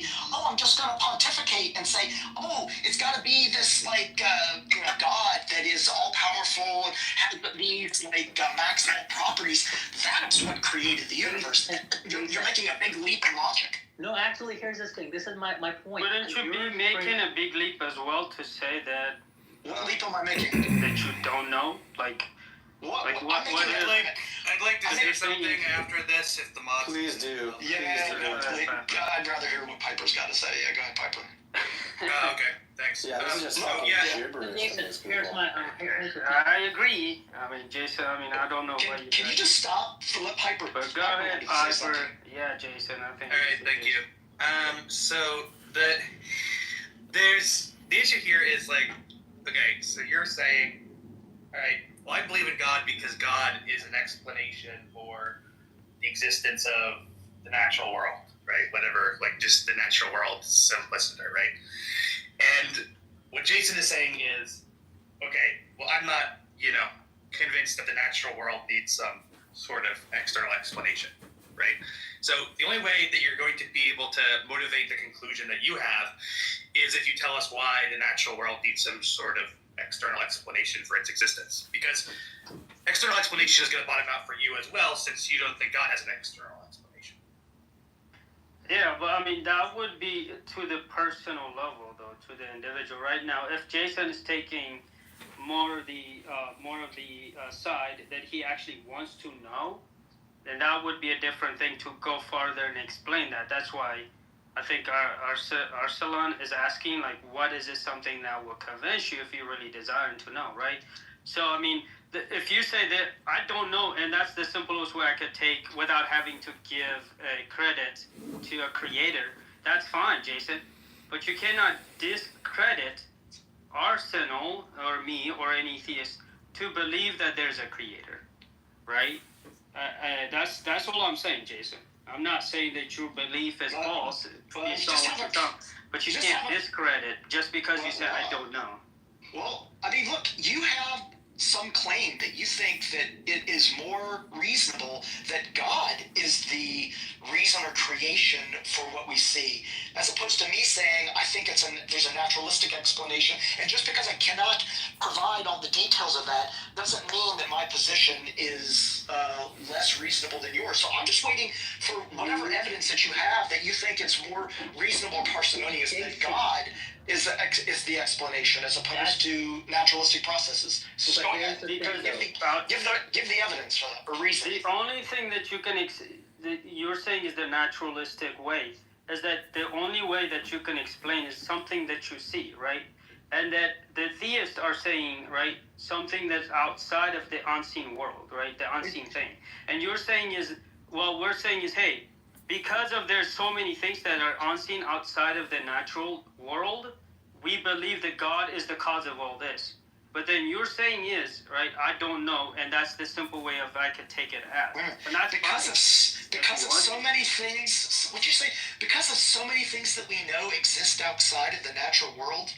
say, oh, I'm just going to pontificate and say, oh, it's got to be this God that is all powerful and has these maximal properties. That's what created the universe. You're making a big leap in logic. No, actually, here's this thing. This is my point. Wouldn't you be making a big leap as well to say that? What leap am I making? That you don't know, I'd like to say something after this if the mods. Please do. I'd rather hear what Piper's got to say. Yeah, go ahead, Piper. Okay, thanks. Yeah, this is just gibberish. Here's my. I agree. I mean, Jason. I don't know what you. Can you just stop for let Piper? But go ahead, Piper. Yeah, Jason. I think. All right, thank you. So the issue here is okay. So you're saying, all right. Well, I believe in God because God is an explanation for the existence of the natural world, right? Whatever, just the natural world, simplicity, right? And what Jason is saying is, okay, well, I'm not, convinced that the natural world needs some sort of external explanation, right? So the only way that you're going to be able to motivate the conclusion that you have is if you tell us why the natural world needs some sort of external explanation for its existence, because external explanation is going to bottom out for you as well, since you don't think God has an external explanation. Yeah, but that would be to the personal level, though, to the individual. Right now, if Jason is taking more of the side that he actually wants to know, then that would be a different thing to go farther and explain that. That's why I think Arsalan is asking, what is it something that will convince you if you really desire to know, right? So, if you say that I don't know, and that's the simplest way I could take without having to give credit to a creator, that's fine, Jason. But you cannot discredit Arsenal or me or any theist to believe that there's a creator, right? That's all I'm saying, Jason. I'm not saying that your belief is false but you can't discredit just because you said I don't know. Well, look, you have some claim that you think that it is more reasonable that God is the reason or creation for what we see, as opposed to me saying I think there's a naturalistic explanation, and just because I cannot provide all the details of that doesn't mean that my position is less reasonable than yours. So I'm just waiting for whatever evidence that you have that you think it's more reasonable or parsimonious that God is the explanation as opposed to naturalistic processes. So go ahead. Give the evidence for that, or reason. The only thing that you can that you're saying is the naturalistic way is that the only way that you can explain is something that you see, right? And that the theists are saying, right, something that's outside of the unseen world, right, the unseen thing. And you're saying we're saying is, hey, because of there's so many things that are unseen outside of the natural world, we believe that God is the cause of all this. But then you're saying is, right, I don't know, and that's the simple way of I could take it as. And that's because of so many things, would you say, because of so many things that we know exist outside of the natural world,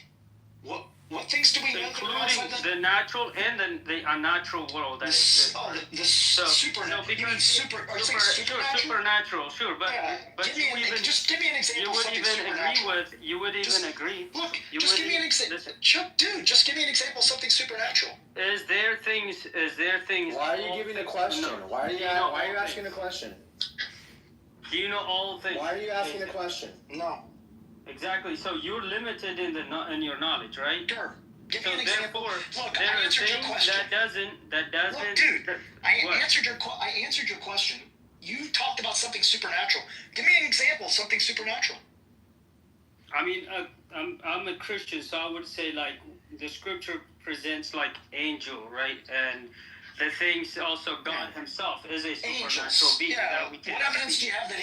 what things do we know? Including the natural and the unnatural world. Supernatural. Supernatural, sure, but just give me an example. You would even agree. Look, just give me an example. Dude, just give me an example of something supernatural. Is there things? Why are you giving a question? Why are you asking a question? Do you know all things? Why are you asking a question? No. Exactly. So you're limited in your knowledge, right? Sure. Give me an example. Look, I answered your question. That doesn't. Look, dude, I answered your question. You talked about something supernatural. Give me an example of something supernatural. I'm a Christian, so I would say the scripture presents angel, right? And the things also God Himself is a supernatural being that we can. What evidence do you have that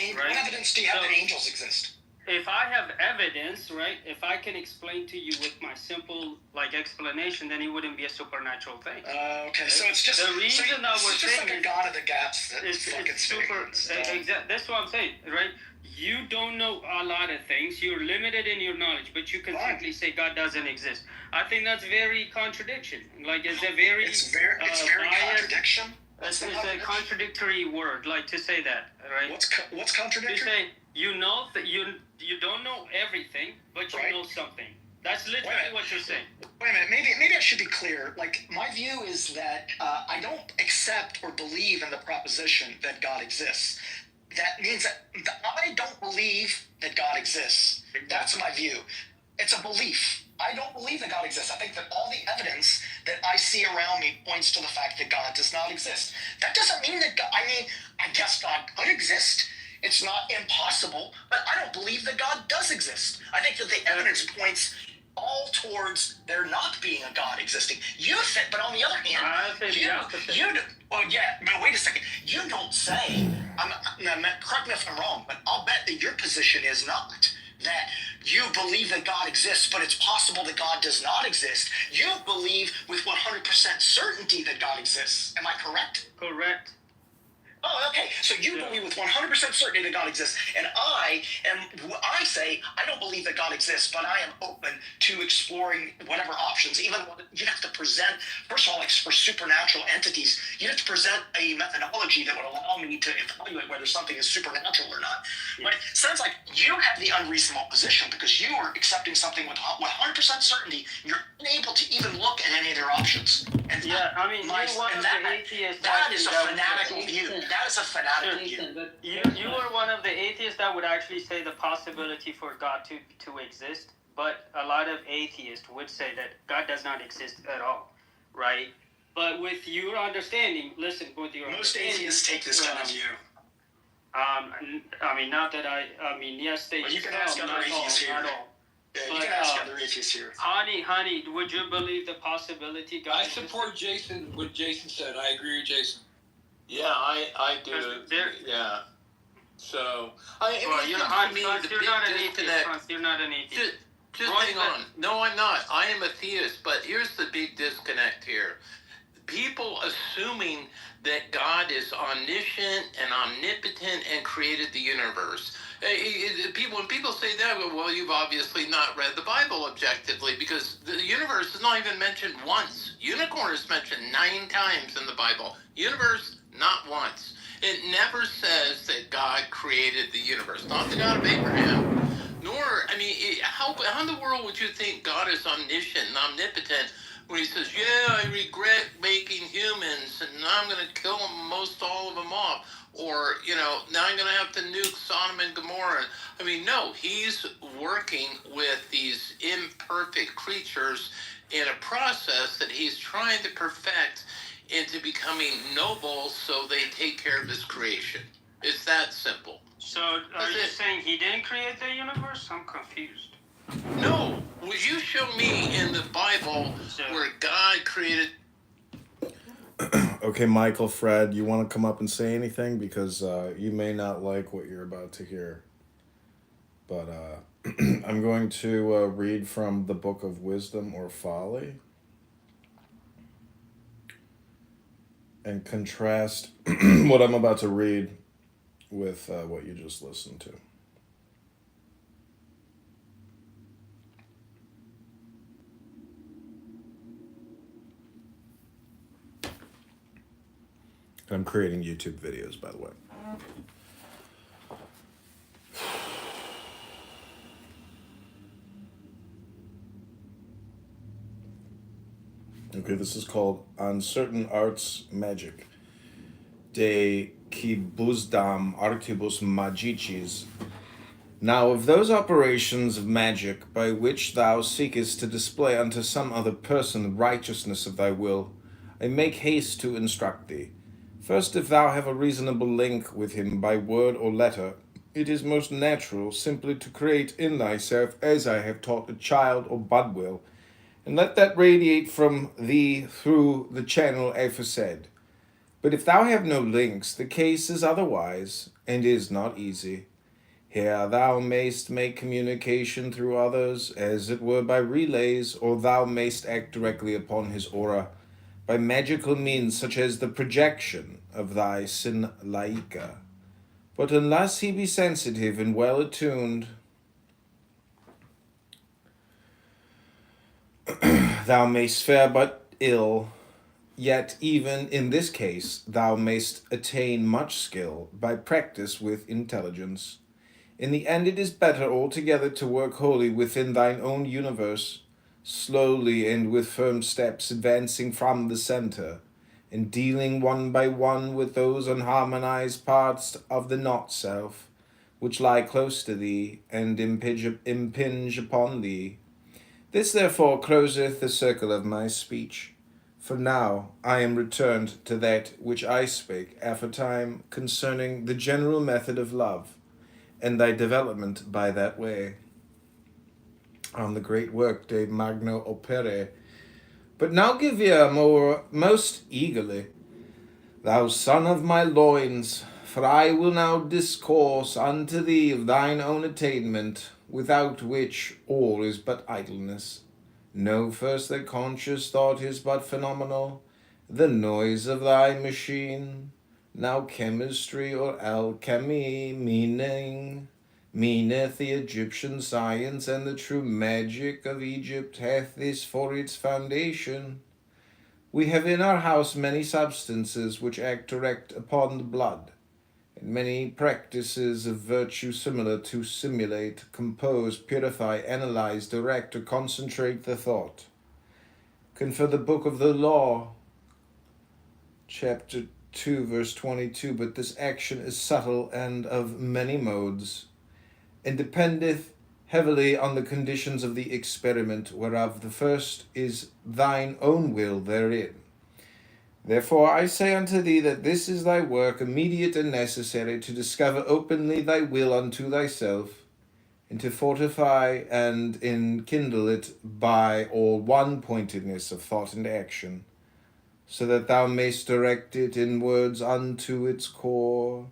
angels exist? If I have evidence, right, if I can explain to you with my simple explanation, then it wouldn't be a supernatural thing. Okay, right? So it's just the reason that we're saying a God of the gaps that it's super. That's what I'm saying, right? You don't know a lot of things. You're limited in your knowledge, but you can simply say God doesn't exist. I think that's very contradiction. It's very contradiction. It's a contradictory word, to say that, right? What's contradictory? You know that you don't know everything, but you Right. know something. That's literally Wait a minute. what you're saying. Wait a minute. Maybe I should be clear. Like, my view is that I don't accept or believe in the proposition that God exists. That means that I don't believe that God exists. That's my view. It's a belief. I don't believe that God exists. I think that all the evidence that I see around me points to the fact that God does not exist. That doesn't mean that God, I guess God could exist. It's not impossible, but I don't believe that God does exist. I think that the evidence points all towards there not being a God existing. You said, but on the other hand, well, yeah, but wait a second. You don't say, correct me if I'm wrong, but I'll bet that your position is not that you believe that God exists, but it's possible that God does not exist. You believe with 100% certainty that God exists. Am I correct? Correct. Oh, okay. So you believe with 100% certainty that God exists, and I say I don't believe that God exists, but I am open to exploring whatever options. Even you'd have to present, first of all, like for supernatural entities, you'd have to present a methodology that would allow me to evaluate whether something is supernatural or not. But it sounds like you have the unreasonable position because you are accepting something with 100% certainty. You're unable to even look at any of their options. And Yeah, I mean, you're one of the atheists that is a that fanatical view. That is a fanatical view. Jason, but you are one of the atheists that would actually say the possibility for God to exist, but a lot of atheists would say that God does not exist at all, right? But with your understanding, listen, with your Most understanding, atheists take this kind of view. I mean, not that yes, they. Well, you can ask other atheists here. Not all. Yeah, you But, can ask other atheists here. Honey, would you believe the possibility God? I support Jason. What Jason said, I agree with Jason. Yeah, I do. Yeah. So You're not an atheist. You're not an atheist. Just hang on. No, I'm not. I am a theist, but here's the big disconnect here. People assuming that God is omniscient and omnipotent and created the universe. When people say that, well, you've obviously not read the Bible objectively because the universe is not even mentioned once. Unicorn is mentioned 9 times in the Bible. Universe, not once. It never says that God created the universe. Not the God of Abraham. Nor, how in the world would you think God is omniscient and omnipotent when he says, yeah, I regret making humans and now I'm going to kill them, most all of them off. Or, now I'm going to have to nuke Sodom and Gomorrah. No, he's working with these imperfect creatures in a process that he's trying to perfect into becoming noble so they take care of his creation. It's that simple. So, are you saying he didn't create the universe? I'm confused. No. Would you show me in the Bible where God created... Okay, Michael, Fred, you want to come up and say anything? Because you may not like what you're about to hear. But I'm going to read from the Book of Wisdom or Folly and contrast what I'm about to read with what you just listened to. And I'm creating YouTube videos, by the way. Okay, this is called On Certain Arts Magic. De Quibuzdam Artibus Magicis. Now of those operations of magic by which thou seekest to display unto some other person the righteousness of thy will, I make haste to instruct thee. First, if thou have a reasonable link with him by word or letter, it is most natural simply to create in thyself as I have taught a child or bud will, and let that radiate from thee through the channel aforesaid. But if thou have no links, the case is otherwise, and is not easy. Here thou mayst make communication through others, as it were by relays, or thou mayst act directly upon his aura, by magical means such as the projection of thy synlaika. But unless he be sensitive and well attuned, thou mayst fare but ill. Yet even in this case thou mayst attain much skill by practice with intelligence. In the end it is better altogether to work wholly within thine own universe, slowly and with firm steps advancing from the center, and dealing one by one with those unharmonized parts of the not-self, which lie close to thee, and impinge upon thee. This therefore closeth the circle of my speech. For now I am returned to that which I spake aforetime concerning the general method of love, and thy development by that way, on the great work de magno opere. But now give ear most eagerly, thou son of my loins, for I will now discourse unto thee of thine own attainment, without which all is but idleness. Know first that conscious thought is but phenomenal, the noise of thy machine. Now chemistry or alchemy meaneth the Egyptian science, and the true magic of Egypt hath this for its foundation. We have in our house many substances which act direct upon the blood, and many practices of virtue similar to simulate, compose, purify, analyze, direct, or concentrate the thought. Confer the book of the law, chapter 2, verse 22, but this action is subtle and of many modes, and dependeth heavily on the conditions of the experiment, whereof the first is thine own will therein. Therefore I say unto thee that this is thy work, immediate and necessary, to discover openly thy will unto thyself, and to fortify and enkindle it by all one-pointedness of thought and action, so that thou mayst direct it in words unto its core,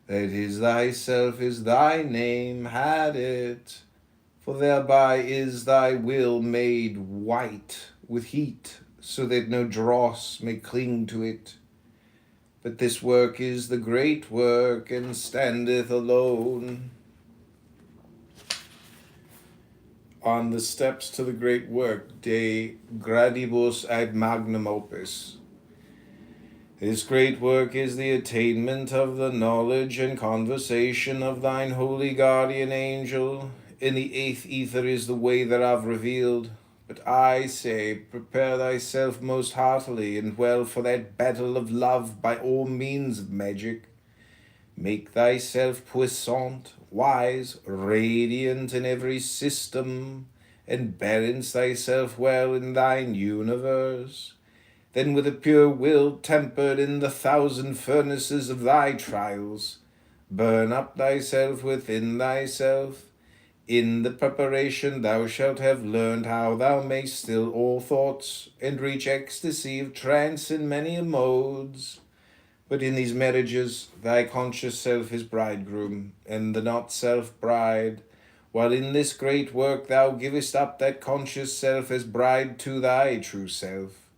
that is thyself is thy name, had it, for thereby is thy will made white with heat, so that no dross may cling to it. But this work is the great work, and standeth alone. On the steps to the great work, de gradibus ad magnum opus. This great work is the attainment of the knowledge and conversation of thine holy guardian angel. In the eighth ether is the way thereof revealed. But I say, prepare thyself most heartily and well for that battle of love by all means of magic. Make thyself puissant, wise, radiant in every system, and balance thyself well in thine universe. Then with a pure will tempered in the thousand furnaces of thy trials, burn up thyself within thyself. In the preparation thou shalt have learned how thou mayst still all thoughts, and reach ecstasy of trance in many modes. But in these marriages thy conscious self is bridegroom, and the not-self bride, while in this great work thou givest up that conscious self as bride to thy true self.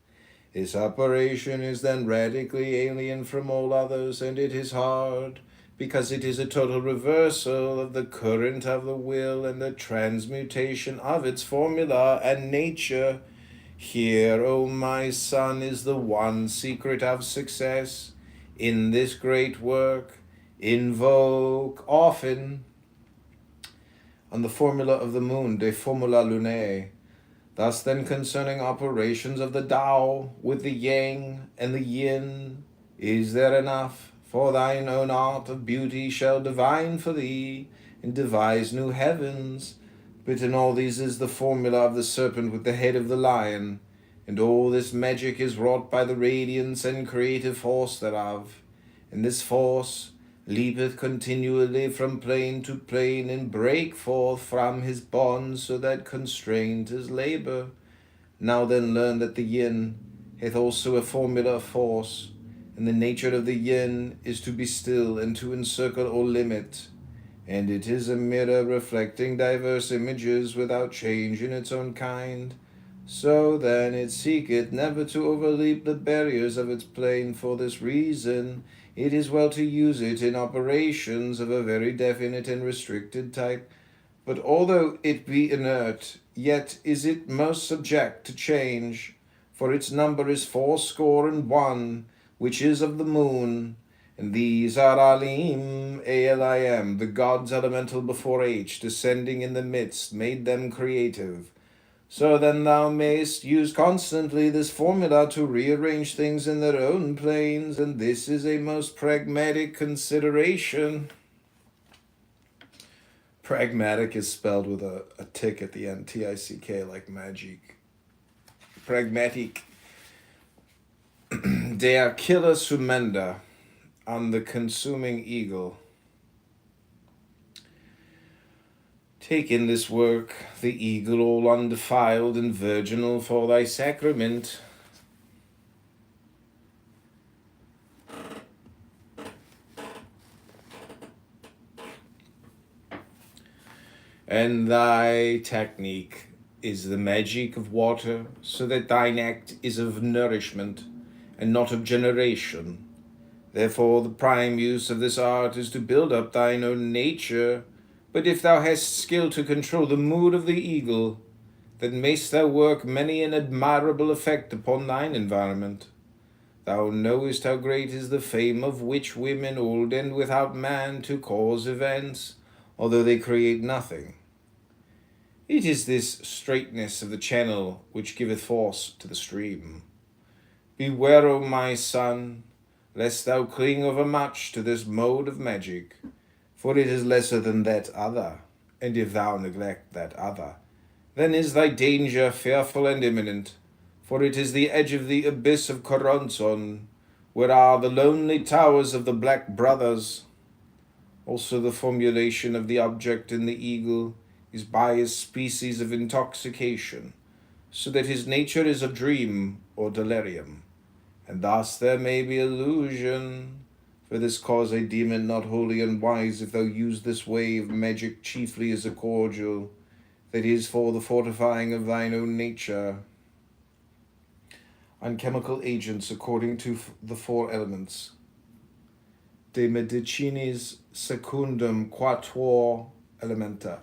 This operation is then radically alien from all others, and it is hard, because it is a total reversal of the current of the will and the transmutation of its formula and nature. Here, O my son, is the one secret of success in this great work. Invoke often on the formula of the moon, de formula lunae. Thus then concerning operations of the Tao with the Yang and the Yin, is there enough? For thine own art of beauty shall divine for thee, and devise new heavens. But in all these is the formula of the serpent with the head of the lion, and all this magic is wrought by the radiance and creative force thereof. And this force leapeth continually from plane to plane, and break forth from his bonds, so that constraint is labor. Now then learn that the yin hath also a formula of force, and the nature of the yin is to be still and to encircle or limit, and it is a mirror reflecting diverse images without change in its own kind. So then it seeketh never to overleap the barriers of its plane. For this reason it is well to use it in operations of a very definite and restricted type. But although it be inert, yet is it most subject to change, for its number is 81, which is of the moon, And these are Alim, ALIM, the gods elemental before H, descending in the midst, made them creative. So then thou mayst use constantly this formula to rearrange things in their own planes, and this is a most pragmatic consideration. Pragmatic is spelled with a tick at the end, T-I-C-K, like magic. Pragmatic. Der Killer Sumenda, on the consuming eagle. Take in this work, the eagle all undefiled and virginal for thy sacrament. And thy technique is the magic of water, so that thine act is of nourishment and not of generation. Therefore the prime use of this art is to build up thine own nature. But if thou hast skill to control the mood of the eagle, then mayst thou work many an admirable effect upon thine environment. Thou knowest how great is the fame of witch women, old and without man, to cause events, although they create nothing. It is this straightness of the channel which giveth force to the stream. Beware, O my son, lest thou cling overmuch to this mode of magic, for it is lesser than that other, and if thou neglect that other, then is thy danger fearful and imminent, for it is the edge of the abyss of Coronzon, where are the lonely towers of the Black Brothers. Also the formulation of the object in the eagle is by a species of intoxication, so that his nature is a dream or delirium, and thus there may be illusion. For this cause I deem it not wholly unwise if thou use this way of magic chiefly as a cordial, that is for the fortifying of thine own nature. On chemical agents according to the four elements. De medicinis secundum quatuor elementa.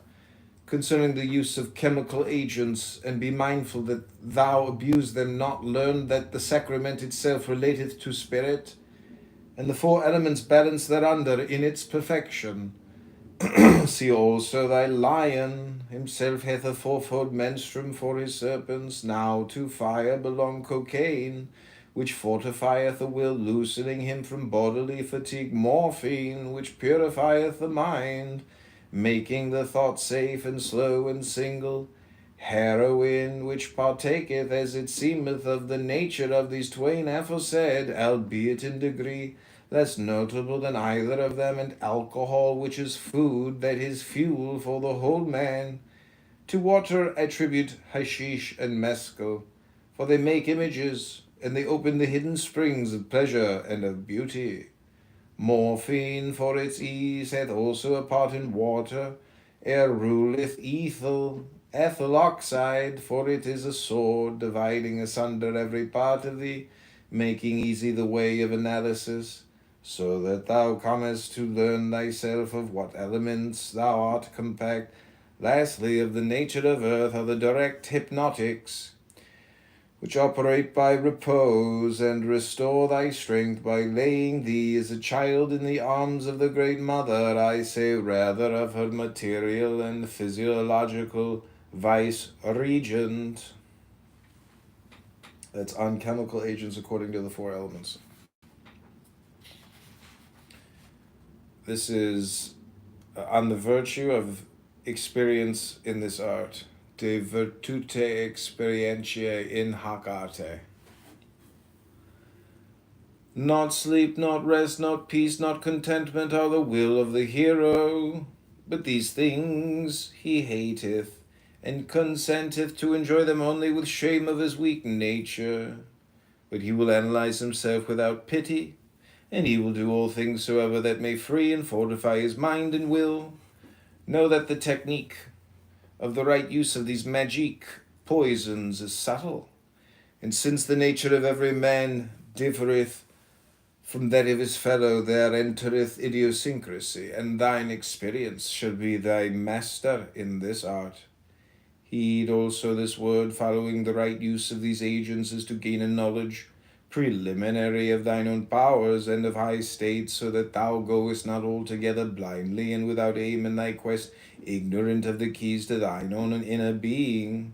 Concerning the use of chemical agents, and be mindful that thou abuse them not, learn that the sacrament itself relateth to spirit, and the four elements balance thereunder in its perfection. See also thy lion, himself hath a fourfold menstruum for his serpents. Now to fire belong cocaine, which fortifieth the will, loosening him from bodily fatigue. Morphine, which purifieth the mind, making the thought safe and slow and single. Heroin, which partaketh, as it seemeth, of the nature of these twain aforesaid, albeit in degree less notable than either of them. And alcohol, which is food, that is fuel for the whole man. To water attribute hashish and mescal, for they make images, and they open the hidden springs of pleasure and of beauty. Morphine, for its ease, hath also a part in water, ere ruleth ethyl. Ethyl oxide, for it is a sword, dividing asunder every part of thee, making easy the way of analysis, so that thou comest to learn thyself of what elements thou art compact. Lastly, of the nature of earth are the direct hypnotics, which operate by repose, and restore thy strength by laying thee as a child in the arms of the great mother, I say rather of her material and physiological vice-regent. That's on chemical agents according to the four elements. This is on the virtue of experience in this art. De virtute experientiae in hac arte. Not sleep, not rest, not peace, not contentment are the will of the hero, but these things he hateth, and consenteth to enjoy them only with shame of his weak nature. But he will analyze himself without pity, and he will do all things soever that may free and fortify his mind and will. Know that the technique of the right use of these magic poisons is subtle, and since the nature of every man differeth from that of his fellow, there entereth idiosyncrasy, and thine experience shall be thy master in this art. Heed also this word. Following the right use of these agents is to gain a knowledge preliminary of thine own powers and of high state, so that thou goest not altogether blindly and without aim in thy quest, ignorant of the keys to thine own inner being.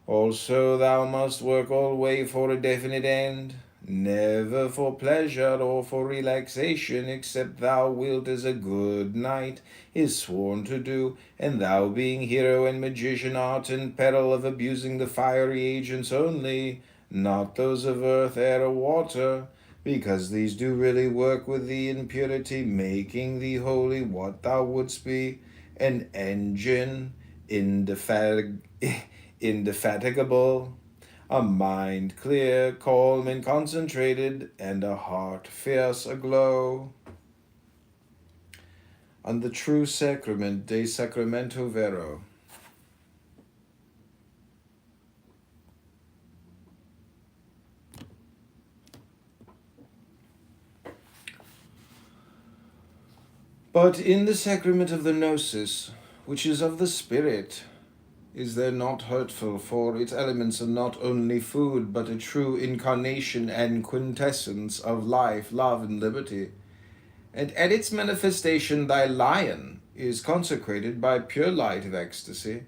Also thou must work alway for a definite end, never for pleasure or for relaxation, except thou wilt as a good knight is sworn to do, and thou being hero and magician art in peril of abusing the fiery agents only, not those of earth, air, or water, because these do really work with thee in purity, making thee wholly what thou wouldst be, an engine indefatigable, a mind clear, calm, and concentrated, and a heart fierce aglow. On the true sacrament de Sacramento Vero. But in the sacrament of the Gnosis, which is of the Spirit, is there not hurtful, for its elements are not only food, but a true incarnation and quintessence of life, love, and liberty. And at its manifestation thy lion is consecrated by pure light of ecstasy.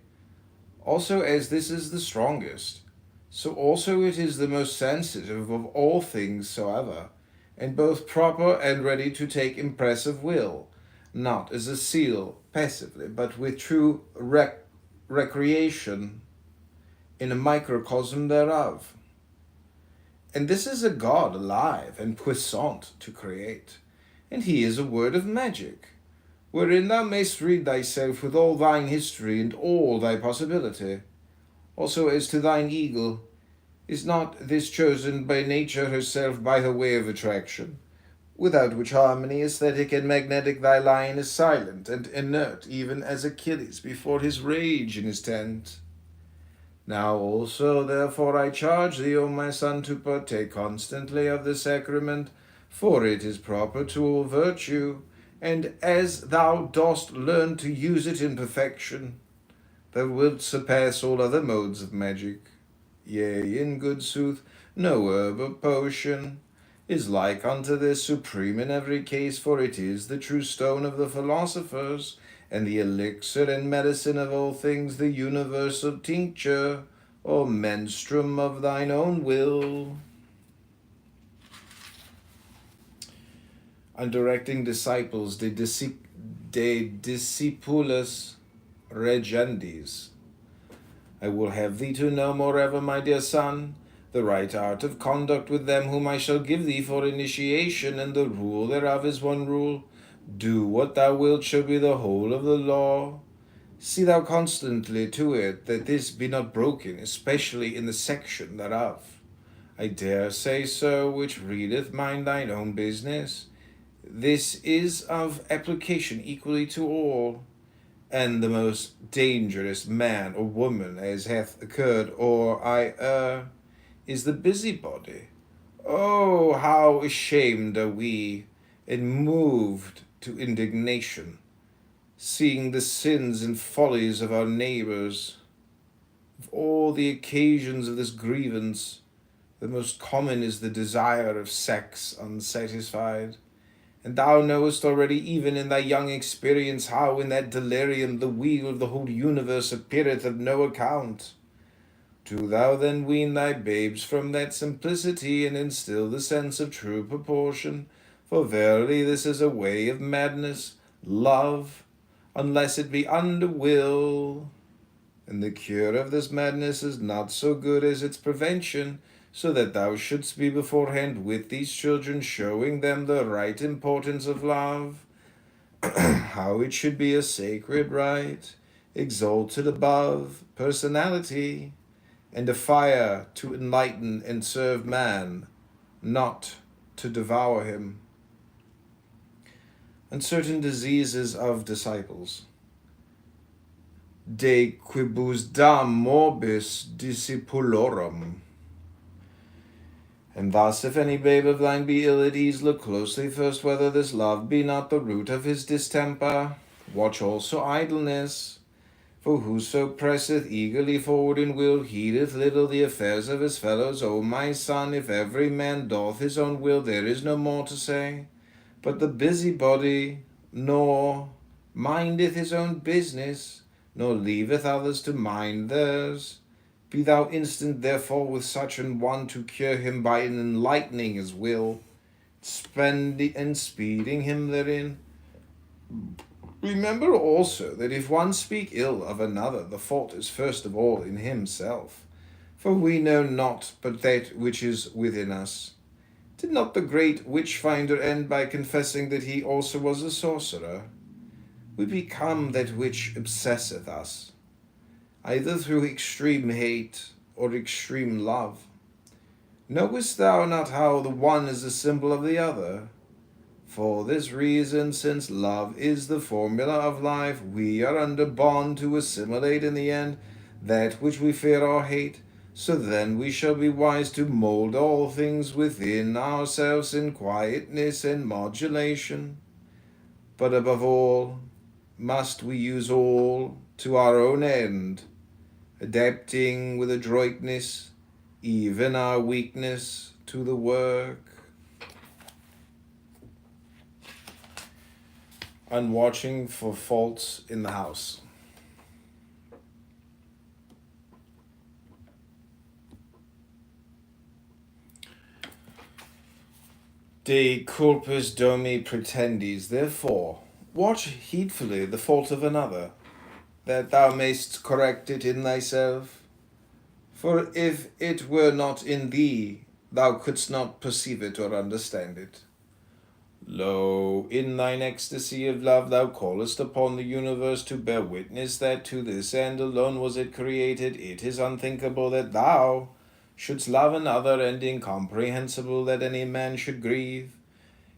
Also, as this is the strongest, so also it is the most sensitive of all things soever, and both proper and ready to take impressive will, not as a seal passively, but with true recreation in a microcosm thereof. And this is a God alive and puissant to create, and he is a word of magic, wherein thou mayst read thyself with all thine history and all thy possibility. Also as to thine eagle, is not this chosen by nature herself by her way of attraction, without which harmony, aesthetic and magnetic, thy lion is silent and inert, even as Achilles before his rage in his tent. Now also, therefore, I charge thee, O my son, to partake constantly of the sacrament, for it is proper to all virtue, and as thou dost learn to use it in perfection, thou wilt surpass all other modes of magic. Yea, in good sooth, no herb or potion is like unto this, supreme in every case, for it is the true stone of the philosophers, and the elixir and medicine of all things, the universal tincture, or menstruum of thine own will. On directing disciples de discipulis regendis, I will have thee to know moreover, my dear son, the right art of conduct with them whom I shall give thee for initiation, and the rule thereof is one rule. Do what thou wilt shall be the whole of the law. See thou constantly to it that this be not broken, especially in the section thereof. I dare say so, which readeth mind thine own business. This is of application equally to all. And the most dangerous man or woman, as hath occurred, or I err, is the busybody. Oh, how ashamed are we, and moved to indignation, seeing the sins and follies of our neighbors. Of all the occasions of this grievance, the most common is the desire of sex unsatisfied. And thou knowest already, even in thy young experience, how in that delirium the wheel of the whole universe appeareth of no account. Do thou then wean thy babes from that simplicity, and instil the sense of true proportion, for verily this is a way of madness, love, unless it be under will. And the cure of this madness is not so good as its prevention, so that thou shouldst be beforehand with these children, showing them the right importance of love, how it should be a sacred right, exalted above personality, and a fire to enlighten and serve man, not to devour him. And certain diseases of disciples. De quibusdam morbis discipulorum. And thus, if any babe of thine be ill at ease, look closely first whether this love be not the root of his distemper. Watch also idleness, For whoso presseth eagerly forward in will heedeth little the affairs of his fellows. O my son, if every man doth his own will, there is no more to say. But the busybody nor mindeth his own business, nor leaveth others to mind theirs. Be thou instant therefore with such an one to cure him by enlightening his will, spending and speeding him therein. Remember also that if one speak ill of another, the fault is first of all in himself. For we know not but that which is within us. Did not the great witch-finder end by confessing that he also was a sorcerer? We become that which obsesseth us, either through extreme hate or extreme love. Knowest thou not how the one is a symbol of the other? For this reason, since love is the formula of life, we are under bond to assimilate in the end that which we fear or hate. So then we shall be wise to mold all things within ourselves in quietness and modulation. But above all, must we use all to our own end, adapting with adroitness even our weakness to the work. And watching for faults in the house. De culpus domi pretendis, therefore, watch heedfully the fault of another, that thou mayst correct it in thyself. For if it were not in thee, thou couldst not perceive it or understand it. Lo, in thine ecstasy of love thou callest upon the universe to bear witness that to this end alone was it created. It is unthinkable that thou shouldst love another, and incomprehensible that any man should grieve.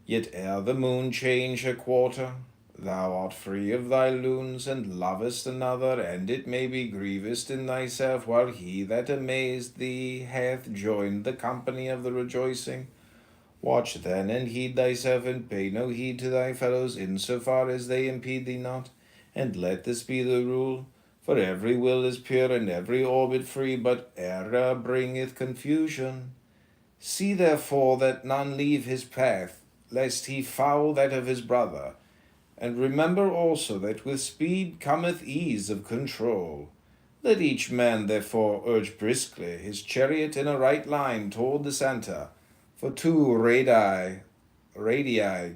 Yet ere the moon change her quarter, thou art free of thy lunes, and lovest another, and it may be grievest in thyself, while he that amazed thee hath joined the company of the rejoicing. Watch then, and heed thyself, and pay no heed to thy fellows, in so far as they impede thee not. And let this be the rule, for every will is pure, and every orbit free, but error bringeth confusion. See therefore that none leave his path, lest he foul that of his brother. And remember also that with speed cometh ease of control. Let each man therefore urge briskly his chariot in a right line toward the centre, for two radii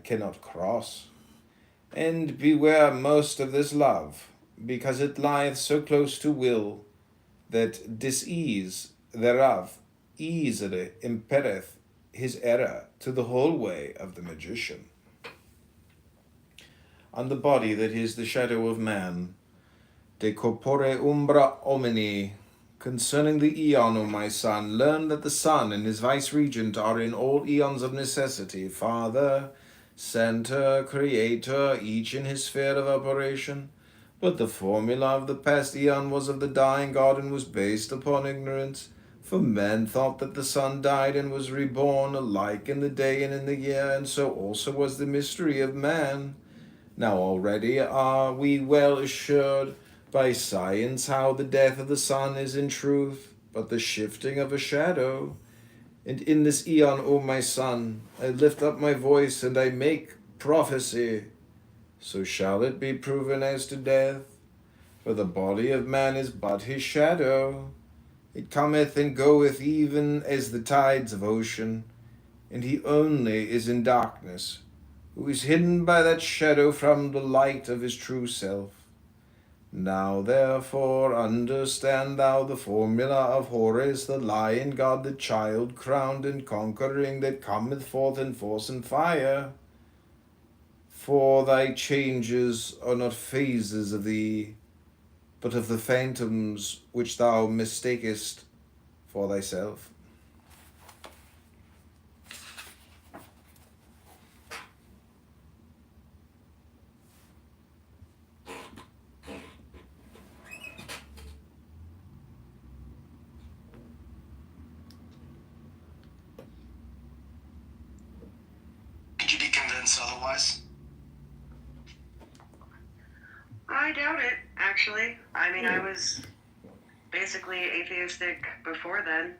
cannot cross. And beware most of this love, because it lieth so close to will, that disease thereof easily impereth his error to the whole way of the magician. On the body that is the shadow of man, de corpore umbra homini. Concerning the aeon, O my son, learn that the sun and his vice-regent are in all aeons of necessity, father, center, creator, each in his sphere of operation. But the formula of the past aeon was of the dying god and was based upon ignorance. For men thought that the sun died and was reborn alike in the day and in the year, and so also was the mystery of man. Now already are we well assured by science how the death of the sun is in truth but the shifting of a shadow. And in this aeon, O my son, I lift up my voice and I make prophecy. So shall it be proven as to death. For the body of man is but his shadow. It cometh and goeth even as the tides of ocean, and he only is in darkness, who is hidden by that shadow from the light of his true self. Now therefore understand thou the formula of Horus, the lion god, the child crowned and conquering, that cometh forth in force and fire. For thy changes are not phases of thee, but of the phantoms which thou mistakest for thyself. Could you be convinced otherwise? I doubt it. actually. I mean, I was basically atheistic before then.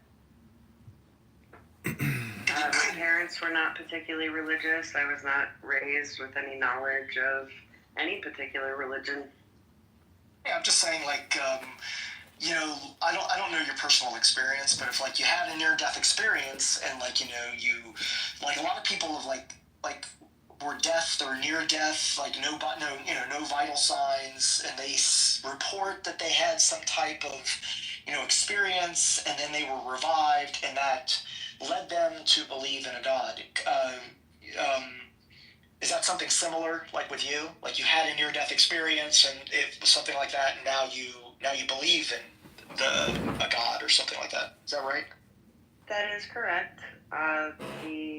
My parents were not particularly religious. I was not raised with any knowledge of any particular religion. Yeah, I'm just saying, like, you know, I don't know your personal experience, but if like you had a near-death experience and like you know you, like a lot of people have like were death or near death, like no vital signs, and they report that they had some type of experience, and then they were revived, and that led them to believe in a God. Is that something similar, like with you? Like you had a near-death experience, and it was something like that, and now you believe in a God or something like that. Is that right? That is correct. The